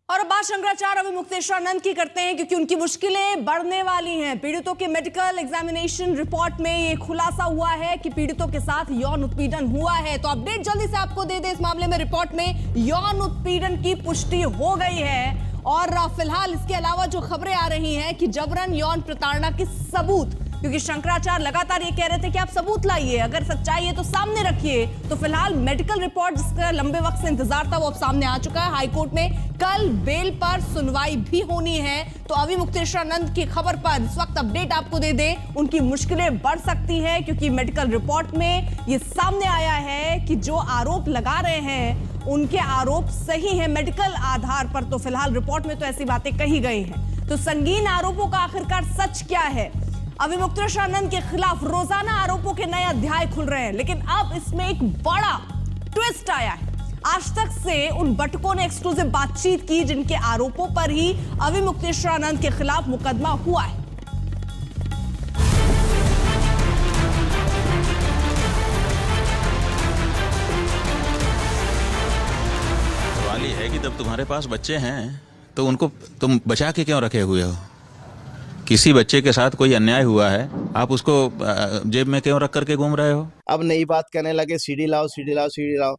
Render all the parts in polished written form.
और अब बात शंकराचार्य अभिमुक्तेश्वरानंद की करते हैं, क्योंकि उनकी मुश्किलें बढ़ने वाली हैं। पीड़ितों के मेडिकल एग्जामिनेशन रिपोर्ट में ये खुलासा हुआ है कि पीड़ितों के साथ यौन उत्पीड़न हुआ है। तो अपडेट जल्दी से आपको दे दे, इस मामले में रिपोर्ट में यौन उत्पीड़न की पुष्टि हो गई है। और फिलहाल इसके अलावा जो खबरें आ रही हैं कि जबरन यौन प्रताड़ना के सबूत, क्योंकि शंकराचार्य लगातार ये कह रहे थे कि आप सबूत लाइए, अगर सच्चाई है तो सामने रखिए। तो फिलहाल मेडिकल रिपोर्ट जिसका लंबे वक्त से इंतजार था वो अब सामने आ चुका है। हाईकोर्ट में कल बेल पर सुनवाई भी होनी है। तो अभिमुक्तेश्वरानंद की खबर पर इस वक्त अपडेट आपको दे दें, उनकी मुश्किलें बढ़ सकती हैं, क्योंकि मेडिकल रिपोर्ट में ये सामने आया है कि जो आरोप लगा रहे हैं उनके आरोप सही है मेडिकल आधार पर। तो फिलहाल रिपोर्ट में तो ऐसी बातें कही गई हैं। तो संगीन आरोपों का आखिरकार सच क्या है? अभिमुक्तेश्वरानंद के खिलाफ रोजाना आरोपों के नए अध्याय खुल रहे हैं, लेकिन अब इसमें एक बड़ा ट्विस्ट आया है। आज तक से उन बटुकों ने एक्सक्लूसिव बातचीत की जिनके आरोपों पर ही अभिमुक्तेश्वरानंद के खिलाफ मुकदमा हुआ है। सवाल ये है कि जब तुम्हारे पास बच्चे हैं तो उनको तुम बचा के क्यों रखे हुए हो? किसी बच्चे के साथ कोई अन्याय हुआ है, आप उसको जेब में क्यों रख करके घूम रहे हो? अब नई बात कहने लगे सीडी लाओ सीडी लाओ सीडी लाओ।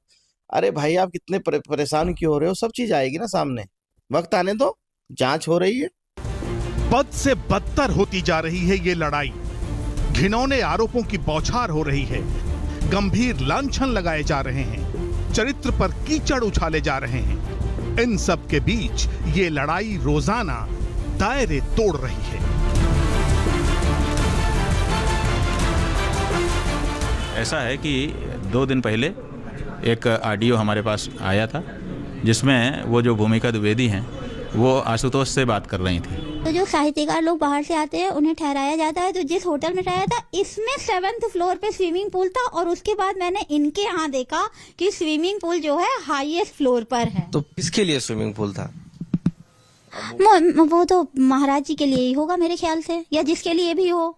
अरे भाई आप कितने परेशान क्यों हो रहे हो? सब चीज आएगी ना सामने, वक्त आने दो, जांच हो रही है। बद से बदतर होती जा रही है ये लड़ाई। घिनौने आरोपों की बौछार हो रही है, गंभीर लांछन लगाए जा रहे हैं, चरित्र पर कीचड़ उछाले जा रहे हैं। इन सब के बीच ये लड़ाई रोजाना दायरे तोड़ रही है। ऐसा है कि 2 दिन पहले एक ऑडियो हमारे पास आया था जिसमें वो जो भूमिका द्विवेदी हैं वो आशुतोष से बात कर रही थी। तो जो साहित्यकार लोग बाहर से आते हैं उन्हें ठहराया जाता है। तो जिस होटल में ठहराया था इसमें 7th फ्लोर पे स्विमिंग पूल था, और उसके बाद मैंने इनके यहाँ देखा कि स्विमिंग पूल जो है हाईएस्ट फ्लोर पर है। तो किसके लिए स्विमिंग पूल था? वो तो महाराज जी के लिए ही होगा मेरे ख्याल से, या जिसके लिए भी हो।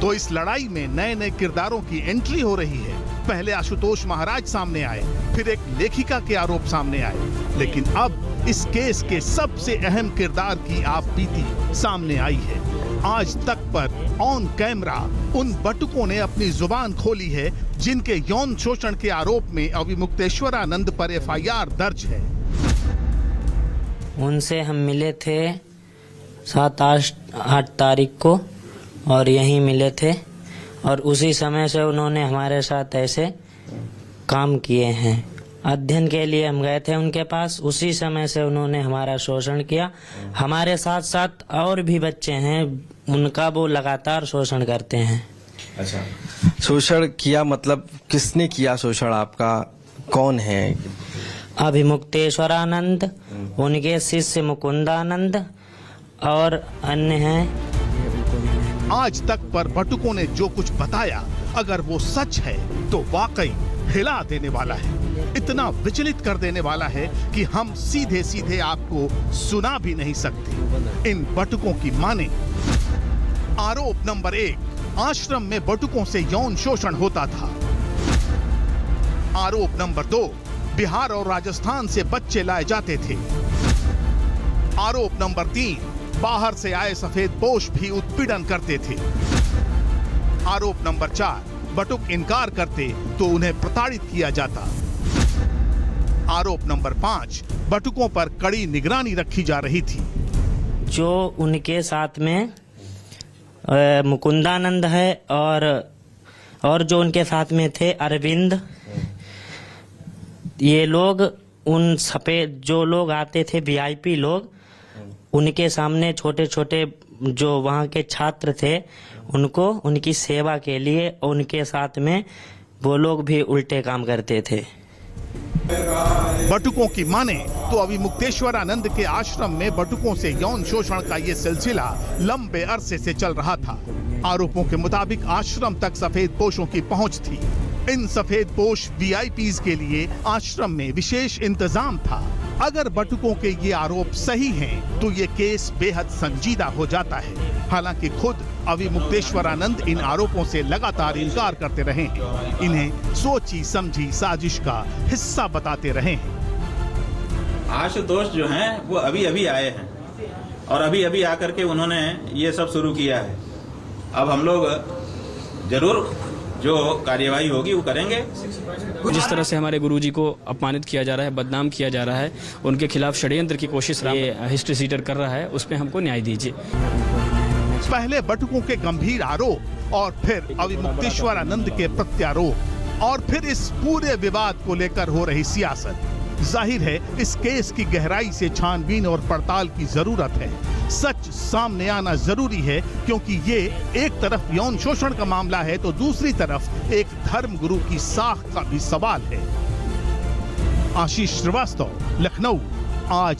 तो इस लड़ाई में नए नए किरदारों की एंट्री हो रही है। पहले आशुतोष महाराज सामने आए, फिर एक लेखिका के आरोप सामने आए, लेकिन अब इस केस के सबसे अहम किरदार की आप बीती सामने आई है। आज तक पर ऑन कैमरा उन बटुकों ने अपनी जुबान खोली है जिनके यौन शोषण के आरोप में अभिमुक्तेश्वरानंद पर FIR दर्ज है। उनसे हम मिले थे 7-8 तारीख को, और यहीं मिले थे, और उसी समय से उन्होंने हमारे साथ ऐसे काम किए हैं। अध्ययन के लिए हम गए थे उनके पास, उसी समय से उन्होंने हमारा शोषण किया। हमारे साथ साथ और भी बच्चे हैं, उनका वो लगातार शोषण करते हैं। अच्छा, शोषण किया मतलब किसने किया शोषण? आपका कौन है? अभिमुक्तेश्वरानंद, उनके शिष्य मुकुंदानंद और अन्य हैं। आज तक पर बटुकों ने जो कुछ बताया, अगर वो सच है तो वाकई हिला देने वाला है, इतना विचलित कर देने वाला है कि हम सीधे सीधे आपको सुना भी नहीं सकते। इन बटुकों की माने, आरोप नंबर 1, आश्रम में बटुकों से यौन शोषण होता था। आरोप नंबर 2, बिहार और राजस्थान से बच्चे लाए जाते थे। आरोप नंबर 3, बाहर से आए सफेदपोश भी उत्पीड़न करते थे। आरोप नंबर 4, बटुक इनकार करते तो उन्हें प्रताड़ित किया जाता। आरोप नंबर 5, बटुकों पर कड़ी निगरानी रखी जा रही थी। जो उनके साथ में मुकुंदानंद है और जो उनके साथ में थे अरविंद, ये लोग उन सफेद जो लोग आते थे VIP लोग, उनके सामने छोटे छोटे जो वहाँ के छात्र थे उनको उनकी सेवा के लिए उनके साथ में वो लोग भी उल्टे काम करते थे। बटुकों की माने तो अभिमुक्तेश्वरानंद के आश्रम में बटुकों से यौन शोषण का ये सिलसिला लंबे अरसे से चल रहा था। आरोपों के मुताबिक आश्रम तक सफेदपोशों की पहुंच थी। इन सफेदपोश VIPs के लिए आश्रम में विशेष इंतजाम था। अगर बटुकों के ये आरोप सही हैं, तो ये केस बेहद संजीदा हो जाता है। हालांकि खुद अभिमुक्तेश्वरानंद इन आरोपों से लगातार इनकार करते रहे हैं, इन्हें सोची समझी साजिश का हिस्सा बताते रहे हैं। आशुतोष जो हैं वो अभी अभी आए हैं और अभी अभी आकर के उन्होंने ये सब शुरू किया है। अब हम लोग जरूर जो कार्यवाही होगी वो करेंगे। जिस तरह से हमारे गुरुजी को अपमानित किया जा रहा है, बदनाम किया जा रहा है, उनके खिलाफ षड्यंत्र की कोशिश हिस्ट्री सीटर कर रहा है, उस पर हमको न्याय दीजिए। पहले बटुकों के गंभीर आरोप और फिर अविमुक्तेश्वर आनंद के प्रत्यारोप और फिर इस पूरे विवाद को लेकर हो रही सियासत। जाहिर है इस केस की गहराई से छानबीन और पड़ताल की जरूरत है। सच सामने आना जरूरी है, क्योंकि ये एक तरफ यौन शोषण का मामला है तो दूसरी तरफ एक धर्म गुरु की साख का भी सवाल है। आशीष श्रीवास्तव, लखनऊ, आज।